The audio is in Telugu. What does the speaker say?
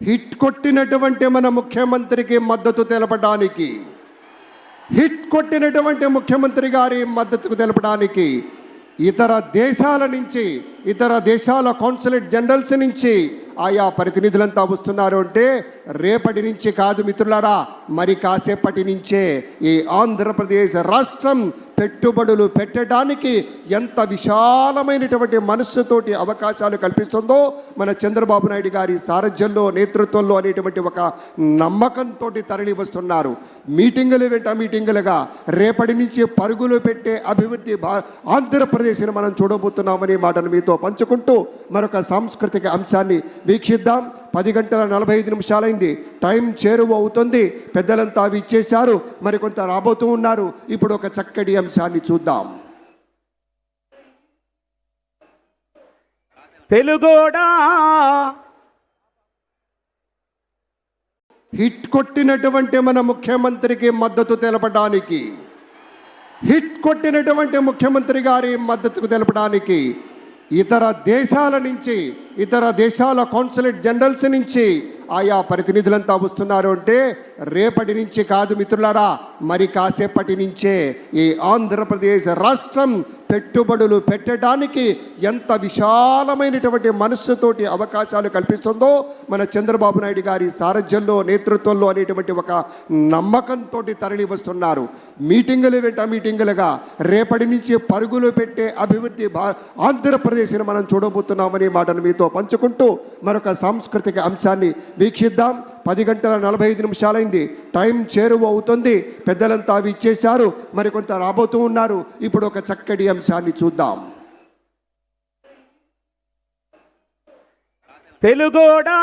హిట్ కొట్టినటువంటి మన ముఖ్యమంత్రికి మద్దతు తెలపడానికి, హిట్ కొట్టినటువంటి ముఖ్యమంత్రి గారి మద్దతు తెలపడానికి ఇతర దేశాల నుంచి, ఇతర దేశాల కాన్సులేట్ జనరల్స్ నుంచి ఆయా ప్రతినిధులంతా వస్తున్నారు అంటే రేపటి నుంచి కాదు మిత్రులారా, మరి కాసేపటి నుంచే ఈ ఆంధ్రప్రదేశ్ రాష్ట్రం పెట్టుబడులు పెట్టడానికి ఎంత విశాలమైనటువంటి మనస్సుతోటి అవకాశాలు కల్పిస్తుందో మన చంద్రబాబు నాయుడు గారి సారథ్యంలో, నేతృత్వంలో అనేటువంటి ఒక నమ్మకంతో తరలి వస్తున్నారు. మీటింగులు వెంట మీటింగులుగా రేపటి నుంచి పరుగులు పెట్టే అభివృద్ధి ఆంధ్రప్రదేశ్ని మనం చూడబోతున్నామనే మాటను మీతో పంచుకుంటూ మరొక సాంస్కృతిక అంశాన్ని వీక్షిద్దాం. 10:45 టైం చేరువ అవుతుంది. పెద్దలంతా అవి ఇచ్చేశారు, మరికొంత రాబోతూ ఉన్నారు. ఇప్పుడు ఒక చక్కటి అంశాన్ని చూద్దాం. తెలుగోడా హిట్ కొట్టినటువంటి మన ముఖ్యమంత్రికి మద్దతు తెలపడానికి, హిట్ కొట్టినటువంటి ముఖ్యమంత్రి గారి మద్దతు తెలపడానికి ఇతర దేశాల నుంచి, ఇతర దేశాల కాన్సులేట్ జనరల్స్ నుంచి ఆయా ప్రతినిధులంతా వస్తున్నారు అంటే రేపటి నుంచి కాదు మిత్రులారా, మరి కాసేపటి నుంచే ఈ ఆంధ్రప్రదేశ్ రాష్ట్రం పెట్టుబడులు పెట్టడానికి ఎంత విశాలమైనటువంటి మనస్సుతోటి అవకాశాలు కల్పిస్తుందో మన చంద్రబాబు నాయుడు గారి సారథ్యంలో, నేతృత్వంలో అనేటువంటి ఒక నమ్మకంతో తరలి వస్తున్నారు. మీటింగులు వెంట మీటింగులుగా రేపటి నుంచి పరుగులు పెట్టే అభివృద్ధి ఆంధ్రప్రదేశ్ని మనం చూడబోతున్నామనే మాటను మీతో పంచుకుంటూ మరొక సాంస్కృతిక అంశాన్ని వీక్షిద్దాం. 10:45 టైం చేరువ అవుతుంది. పెద్దలంతా అవి ఇచ్చేశారు, మరికొంత రాబోతూ ఉన్నారు. ఇప్పుడు ఒక చక్కటి అంశాన్ని చూద్దాం. తెలుగోడా